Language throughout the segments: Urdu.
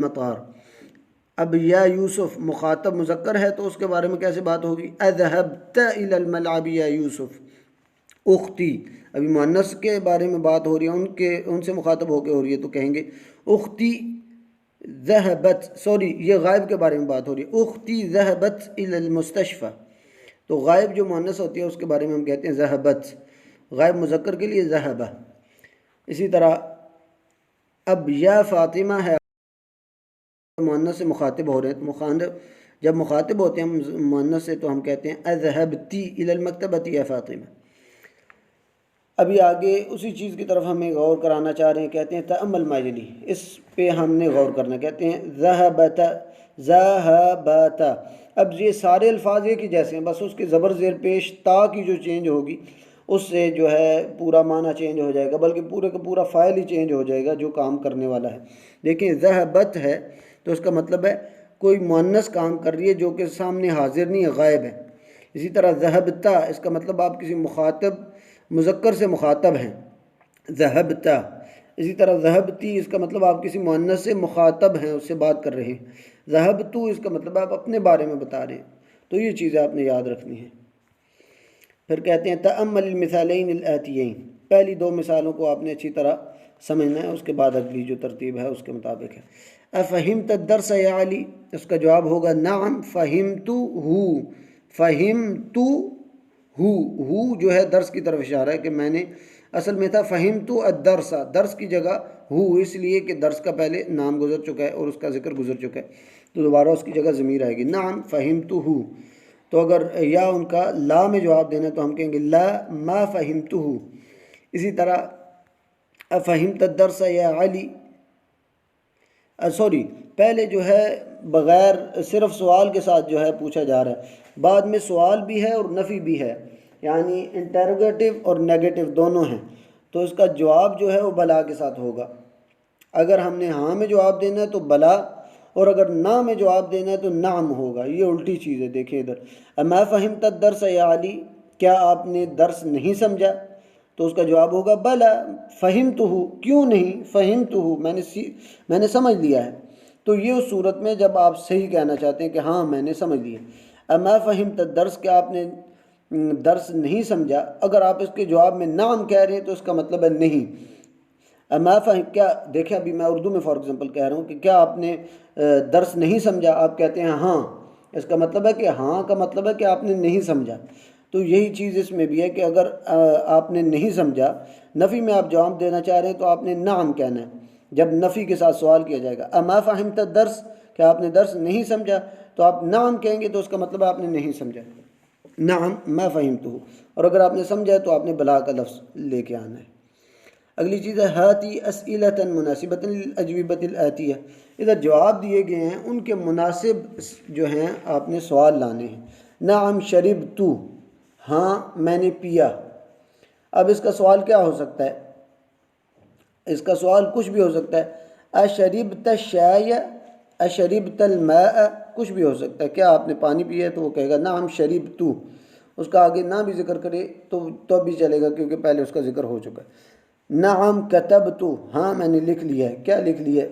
مطار. اب یا یوسف مخاطب مذکر ہے تو اس کے بارے میں کیسے بات ہوگی؟ اذهبت الى الملعب یا یوسف. اختی ابھی مؤنث کے بارے میں بات ہو رہی ہے، ان سے مخاطب ہو کے ہو رہی ہے، تو کہیں گے اختی ذهبت، سوری یہ غائب کے بارے میں بات ہو رہی ہے، اختی ذهبت الى المستشفى. تو غائب جو مؤنث ہوتی ہے اس کے بارے میں ہم کہتے ہیں ذهبت، غائب مذکر کے لیے ذهبہ. اسی طرح اب یا فاطمہ ہے، مؤنث سے مخاطب ہو رہے ہیں، تو جب مخاطب ہوتے ہیں مؤنث سے تو ہم کہتے ہیں اذهبتی الى المکتبۃ یا فاطمہ. ابھی آگے اسی چیز کی طرف ہمیں غور کرانا چاہ رہے ہیں، کہتے ہیں تأمل ما یلی، اس پہ ہم نے غور کرنا. کہتے ہیں ذهبت ذهبت. اب یہ سارے الفاظ ایک ہی جیسے ہیں، بس اس کے زبر زیر پیش تا کی جو چینج ہوگی اس سے جو ہے پورا معنی چینج ہو جائے گا، بلکہ پورے کا پورا فاعل ہی چینج ہو جائے گا جو کام کرنے والا ہے. دیکھیں ذهبت ہے تو اس کا مطلب ہے کوئی مؤنث کام کر رہی ہے جو کہ سامنے حاضر نہیں ہے، غائب ہے. اسی طرح ذهبتا اس کا مطلب آپ کسی مخاطب مذکر سے مخاطب ہیں، ذهبتا. اسی طرح ذهبتی اس کا مطلب آپ کسی مؤنث سے مخاطب ہیں، اس سے بات کر رہے ہیں. ذهبتو اس کا مطلب آپ اپنے بارے میں بتا رہے ہیں. تو یہ چیزیں آپ نے یاد رکھنی ہیں. پھر کہتے ہیں تأمل المثالین الآتیین، پہلی دو مثالوں کو آپ نے اچھی طرح سمجھنا ہے، اس کے بعد اگلی جو ترتیب ہے اس کے مطابق ہے. افہمت الدرس یا علی، اس کا جواب ہوگا نعم فہمتو ہو. فہمتو ہو جو ہے درس کی طرف اشارہ ہے کہ میں نے، اصل میں تھا فہمتو الدرس، درس کی جگہ ہو، اس لیے کہ درس کا پہلے نام گزر چکا ہے اور اس کا ذکر گزر چکا ہے، تو دوبارہ اس کی جگہ ضمیر آئے گی. نعم فہمتو ہو. تو اگر یا ان کا لا میں جواب دینا تو ہم کہیں گے لا ما فہمتو. اسی طرح افہمت الدرس یا علی، سوری پہلے جو ہے بغیر صرف سوال کے ساتھ جو ہے پوچھا جا رہا ہے، بعد میں سوال بھی ہے اور نفی بھی ہے، یعنی انٹروگیٹو اور نیگیٹو دونوں ہیں. تو اس کا جواب جو ہے وہ بلا کے ساتھ ہوگا. اگر ہم نے ہاں میں جواب دینا ہے تو بلا، اور اگر نہ میں جواب دینا ہے تو نعم ہوگا. یہ الٹی چیز ہے. دیکھیں ادھر، اما فہمت الدرس یا علی، کیا آپ نے درس نہیں سمجھا؟ تو اس کا جواب ہوگا بلا فہمتہ، کیوں نہیں، فہمتہ میں نے سمجھ لیا ہے. تو یہ اس صورت میں جب آپ صحیح کہنا چاہتے ہیں کہ ہاں میں نے سمجھ لیا. اما فہمت الدرس، کیا آپ نے درس نہیں سمجھا، اگر آپ اس کے جواب میں نعم کہہ رہے ہیں تو اس کا مطلب ہے نہیں. اما فہم، کیا دیکھیں ابھی میں اردو میں فار ایگزامپل کہہ رہا ہوں کہ کیا آپ نے درس نہیں سمجھا، آپ کہتے ہیں ہاں، اس کا مطلب ہے کہ ہاں کا مطلب ہے کہ آپ نے نہیں سمجھا. تو یہی چیز اس میں بھی ہے کہ اگر آپ نے نہیں سمجھا، نفی میں آپ جواب دینا چاہ رہے ہیں تو آپ نے نعم کہنا ہے جب نفی کے ساتھ سوال کیا جائے گا. اما فہمت الدرس، کہ آپ نے درس نہیں سمجھا، تو آپ نعم کہیں گے تو اس کا مطلب آپ نے نہیں سمجھا، نعم ما فہمتہ. اور اگر آپ نے سمجھا تو آپ نے بلا کا لفظ لے کے آنا ہے. اگلی چیز ہے ہاتی اسئلۃ مناسبۃ للاجوبۃ الآتیہ، ادھر جواب دیے گئے ہیں ان کے مناسب جو ہیں آپ نے سوال لانے ہیں. نعم شربت، ہاں میں نے پیا. اب اس کا سوال کیا ہو سکتا ہے؟ اس کا سوال کچھ بھی ہو سکتا ہے. اشربت الشائی، اشربت الماء، کچھ بھی ہو سکتا ہے. کیا آپ نے پانی پیا ہے؟ تو وہ کہے گا نعم شربت. اس کا آگے نہ بھی ذکر کرے تو بھی چلے گا کیونکہ پہلے اس کا ذکر ہو چکا ہے. نعم کتبت، ہاں میں نے لکھ لیا ہے. کیا لکھ لیا ہے؟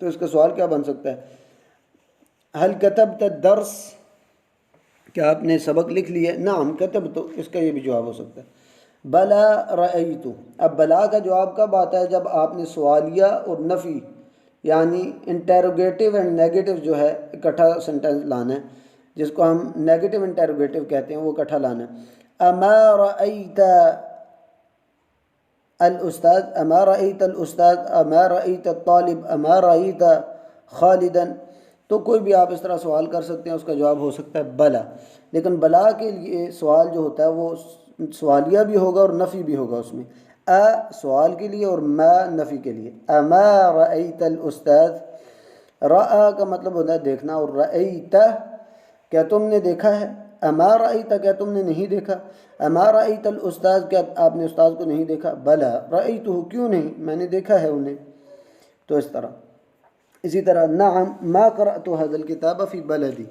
تو اس کا سوال کیا بن سکتا ہے؟ هل کتبت الدرس، کیا آپ نے سبق لکھ لیا ہے؟ نعم کتبت، اس کا یہ بھی جواب ہو سکتا ہے. بلا رأیت، اب بلا کا جواب کب آتا ہے؟ جب آپ نے سوالیہ اور نفی یعنی انٹیروگیٹو اینڈ نیگیٹو جو ہے اکٹھا سنٹینس لانا ہے، جس کو ہم نیگیٹو انٹیروگیٹو کہتے ہیں، وہ اکٹھا لانا ہے. اما رأیت الاستاذ، اما رأیت الاستاذ، اما رأیت الطالب، اما رأیت خالدا. تو کوئی بھی آپ اس طرح سوال کر سکتے ہیں، اس کا جواب ہو سکتا ہے بلا. لیکن بلا کے لیے سوال جو ہوتا ہے وہ سوالیہ بھی ہوگا اور نفی بھی ہوگا اس میں. سوال کے لیے اور ما نفی کے لیے. اما رأیت الاستاذ، رأى کا مطلب ہوتا ہے دیکھنا، اور رأیت کیا تم نے دیکھا ہے. اما رأیت کیا تم نے نہیں دیکھا. اما رأیت الاستاذ کیا آپ نے استاذ کو نہیں دیکھا. بلا رأیتہ، کیوں نہیں، میں نے دیکھا ہے انہیں. تو اس طرح. اسی طرح نعم ما قرأت هذا الكتاب في بلدي،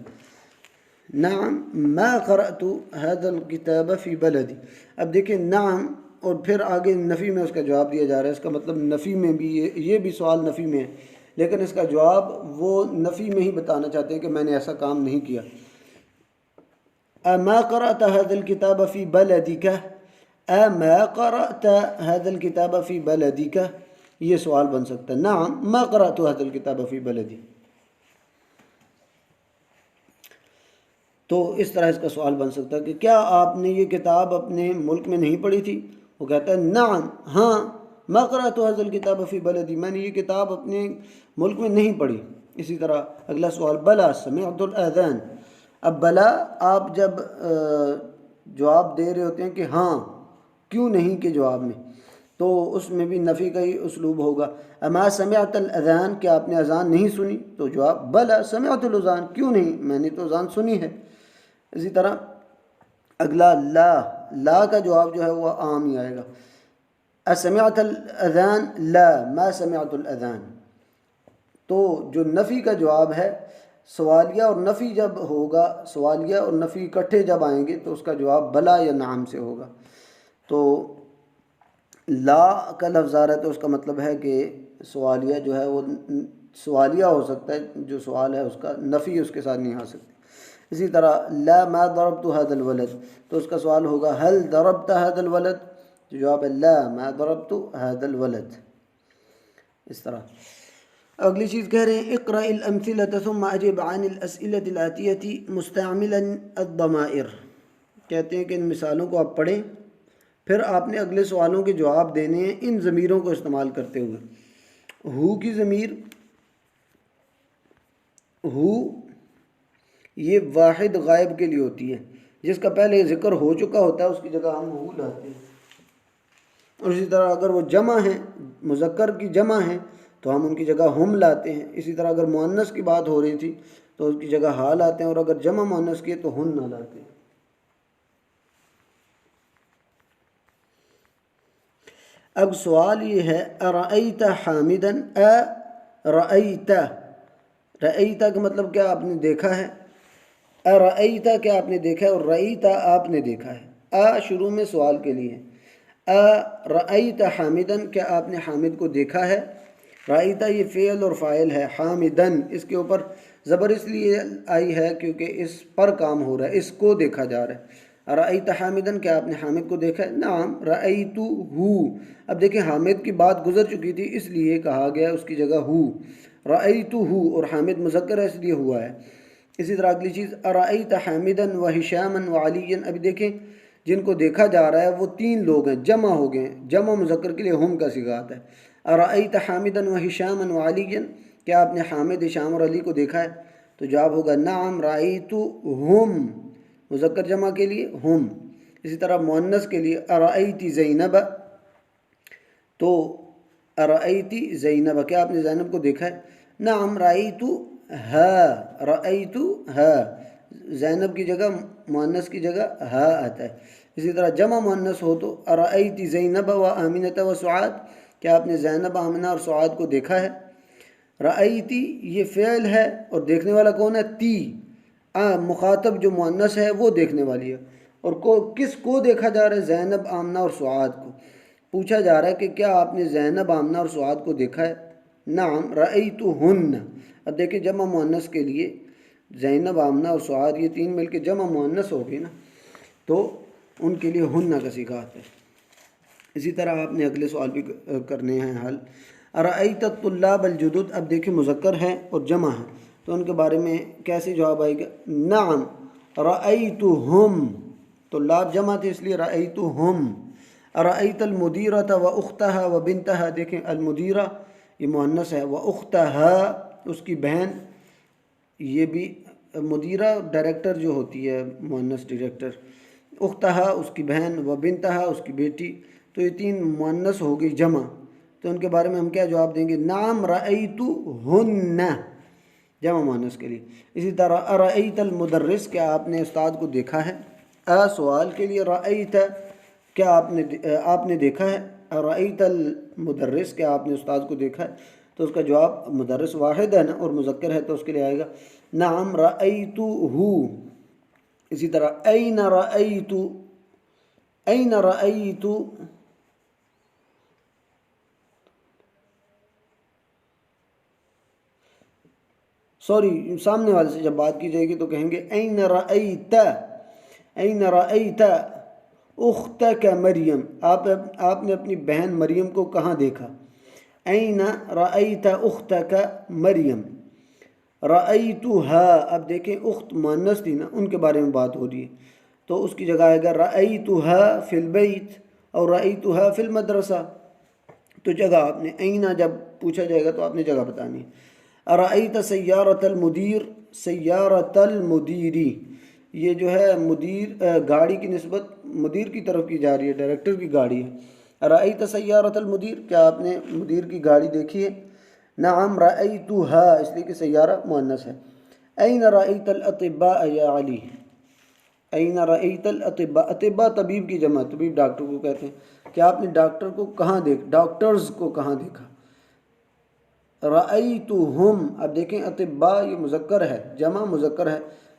نعم ما قرأت هذا الكتاب في بلدي. اب دیکھیں نعم اور پھر آگے نفی میں اس کا جواب دیا جا رہا ہے. اس کا مطلب نفی میں بھی یہ بھی سوال نفی میں ہے لیکن اس کا جواب وہ نفی میں ہی بتانا چاہتے ہیں کہ میں نے ایسا کام نہیں کیا. اما قرأت هذا الكتاب في بلدك، اما قرأت هذا الكتاب في بلدك، یہ سوال بن سکتا ہے. نعم ما قرأت هذا الكتاب في بلدي. تو اس طرح اس کا سوال بن سکتا ہے کہ کیا آپ نے یہ کتاب اپنے ملک میں نہیں پڑھی تھی؟ وہ کہتا ہے نعم، ہاں، ما قرأت هذا الكتاب في بلدي، میں نے یہ کتاب اپنے ملک میں نہیں پڑھی. اسی طرح اگلا سوال بلا سمعت الأذان. اب بلا آپ جب جواب دے رہے ہوتے ہیں کہ ہاں کیوں نہیں کے جواب میں، تو اس میں بھی نفی کا ہی اسلوب ہوگا. اما سمعت الاذان، کیا آپ نے اذان نہیں سنی؟ تو جواب بلا سمعت الاذان، کیوں نہیں، میں نے تو اذان سنی ہے. اسی طرح اگلا لا، لا کا جواب جو ہے وہ عام ہی آئے گا. اسمعت الاذان، لا ما سمعت الاذان. تو جو نفی کا جواب ہے، سوالیہ اور نفی جب ہوگا، سوالیہ اور نفی اکٹھے جب آئیں گے تو اس کا جواب بلا یا نعم سے ہوگا. تو لا کا لفظ آ رہا ہے تو اس کا مطلب ہے کہ سوالیہ جو ہے وہ سوالیہ ہو سکتا ہے، جو سوال ہے اس کا نفی اس کے ساتھ نہیں آ سکتی. اسی طرح لا ما ضربت هذا الولد، تو اس کا سوال ہوگا هل ضربت هذا الولد، تو جواب ہے لا ما ضربت هذا الولد. اس طرح اگلی چیز کہہ رہے ہیں اقرأ الامثلة ثم اجب عن الاسئلة الآتية مستعملا الضمائر. کہتے ہیں کہ ان مثالوں کو آپ پڑھیں، پھر آپ نے اگلے سوالوں کے جواب دینے ہیں ان ضمیروں کو استعمال کرتے ہوئے. ہو کی ضمیر، ہو یہ واحد غائب کے لیے ہوتی ہے، جس کا پہلے ذکر ہو چکا ہوتا ہے اس کی جگہ ہم ہو لاتے ہیں. اور اسی طرح اگر وہ جمع ہیں، مذکر کی جمع ہیں، تو ہم ان کی جگہ ہم لاتے ہیں. اسی طرح اگر مؤنث کی بات ہو رہی تھی تو اس کی جگہ ہا لاتے ہیں، اور اگر جمع مؤنث کی ہے تو ہن نہ لاتے ہیں. اب سوال یہ ہے ارأیت حامدا، ارأیت، رأیت کا مطلب کیا آپ نے دیکھا ہے، ارأیت کیا آپ نے دیکھا ہے، اور رأیت آپ نے دیکھا ہے. شروع میں سوال کے لیے، ارأیت حامدا کیا آپ نے حامد کو دیکھا ہے. رأیت یہ فعل اور فاعل ہے، حامدن اس کے اوپر زبر اس لیے آئی ہے کیونکہ اس پر کام ہو رہا ہے، اس کو دیکھا جا رہا ہے. رأیت حامدن کیا آپ نے حامد کو دیکھا ہے. نعم رأیتو ہو. اب دیکھیں حامد کی بات گزر چکی تھی اس لیے کہا گیا اس کی جگہ ہو. رأیتو ہو، اور حامد مذکر ہے اس لیے ہوا ہے. اسی طرح اگلی چیز ارأیت حامدا وہشاما وعلیا. ابھی دیکھیں جن کو دیکھا جا رہا ہے وہ تین لوگ ہیں، جمع ہو گئے، جمع مذکر کے لیے ہم کا صیغہ آتا ہے. ارأیت حامدا وہشاما وعلیا، کیا آپ نے حامد، ہشام اور علی کو دیکھا ہے. تو جواب ہوگا نعم رأیتہم، مذکر جمع کے لیے ہم. اسی طرح مؤنث کے لیے ارأیت زینب، تو ارأیت زینب کیا آپ نے زینب کو دیکھا ہے. نعم رأیتہا، رأیتہا زینب کی جگہ مؤنث کی جگہ ہا آتا ہے. اسی طرح جمع مؤنث ہو تو ارأیت زینب و آمنۃ و سعاد، کیا آپ نے زینب، آمنہ اور سعاد کو دیکھا ہے. رأیتی یہ فعل ہے اور دیکھنے والا کون ہے، تی. مخاطب جو مؤنث ہے وہ دیکھنے والی ہے، اور کس کو دیکھا جا رہا ہے، زینب، آمنہ اور سعاد کو. پوچھا جا رہا ہے کہ کیا آپ نے زینب، آمنہ اور سعاد کو دیکھا ہے. نعم رأیتہن. اب دیکھیں جمع مؤنث کے لیے زینب، آمنہ اور سعاد یہ تین مل کے جمع مؤنث ہو گئی نا، تو ان کے لیے ہن کا صیغہ آتا ہے. اسی طرح آپ نے اگلے سوال بھی کرنے ہیں حل. ارأیت الطلاب الجدد. اب دیکھیں مذکر ہے اور جمع ہے تو ان کے بارے میں کیسے جواب آئے گا. نعم رأیتہم، طلاب جمع تھے اس لیے رأیتہم. ارأیت المدیرۃ و اختہا و بنتہا. دیکھیں المدیرہ یہ مؤنث ہے، و اختہا اس کی بہن. یہ بھی مدیرہ ڈائریکٹر جو ہوتی ہے، مؤنث ڈائریکٹر. اختہا اس کی بہن، و بنتہا اس کی بیٹی. تو یہ تین مؤنث ہو گئی جمع، تو ان کے بارے میں ہم کیا جواب دیں گے. نعم رأیتہن جمع مؤنث کے لیے. اسی طرح ارأیت المدرس کیا آپ نے استاد کو دیکھا ہے. سوال کے لیے رأیت کیا آپ نے دیکھا ہے. ارأیت المدرس کیا آپ نے استاد کو دیکھا ہے. تو اس کا جواب مدرس واحد ہے نا اور مذکر ہے تو اس کے لیے آئے گا نعم رأیتہ. اسی طرح این رأیت، این رأیت سوری سامنے والے سے جب بات کی جائے گی تو کہیں گے این رأیت اختک مریم، آپ نے اپنی بہن مریم کو کہاں دیکھا؟ این رأیت اختک مریم، رأیتها، اب دیکھیں اخت مؤنث تھی نا، ان کے بارے میں بات ہو رہی ہے، تو اس کی جگہ آئے گا رأیتها فی البیت اور رأیتها فی المدرسہ، تو جگہ آپ نے اینا جب پوچھا جائے گا تو آپ نے جگہ بتانی ہے۔ ارأیت سیارۃ المدیر، سیارۃ المدیری، یہ جو ہے مدیر گاڑی کی نسبت مدیر کی طرف کی جا رہی ہے، ڈائریکٹر کی گاڑی ہے۔ ارأیت سیارۃ المدیر، کیا آپ نے مدیر کی گاڑی دیکھی ہے؟ نعم رأیتها، اس لیے کہ سیارہ مؤنث ہے۔ این رأیت الاطباء یا علی، این رأیت الاطباء، اطباء طبیب کی جمع، طبیب ڈاکٹر کو کہتے ہیں، کہ آپ نے ڈاکٹر کو کہاں ڈاکٹرز کو کہاں دیکھا؟ رأیتہم، اب دیکھیں اطباء یہ مذکر ہے، جمع مذکر ہے،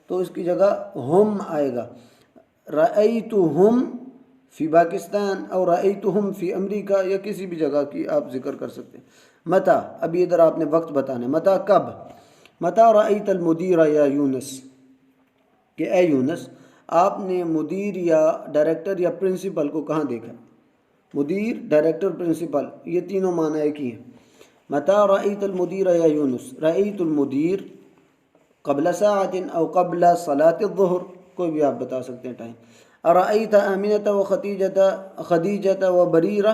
تو اس کی جگہ ہم آئے گا۔ رأیتہم فی پاکستان اور رأیتہم فی امریکہ، یا کسی بھی جگہ کی آپ ذکر کر سکتے ہیں۔ متا، ابھی ادھر آپ نے وقت بتانا ہے، متا کب؟ متا رأیت المدیر یا یونس، کہ اے یونس آپ نے مدیر یا ڈائریکٹر یا پرنسپل کو کہاں دیکھا؟ مدیر، ڈائریکٹر، پرنسپل، یہ تینوں معنی ایک ہی ہیں۔ متا رأیت المدیر یا یونس، رأیت المدیر قبل ساعت او قبل صلاة الظہر، کوئی بھی آپ بتا سکتے ہیں ٹائم۔ ارأیت آمنۃ و خدیجۃ و بریرہ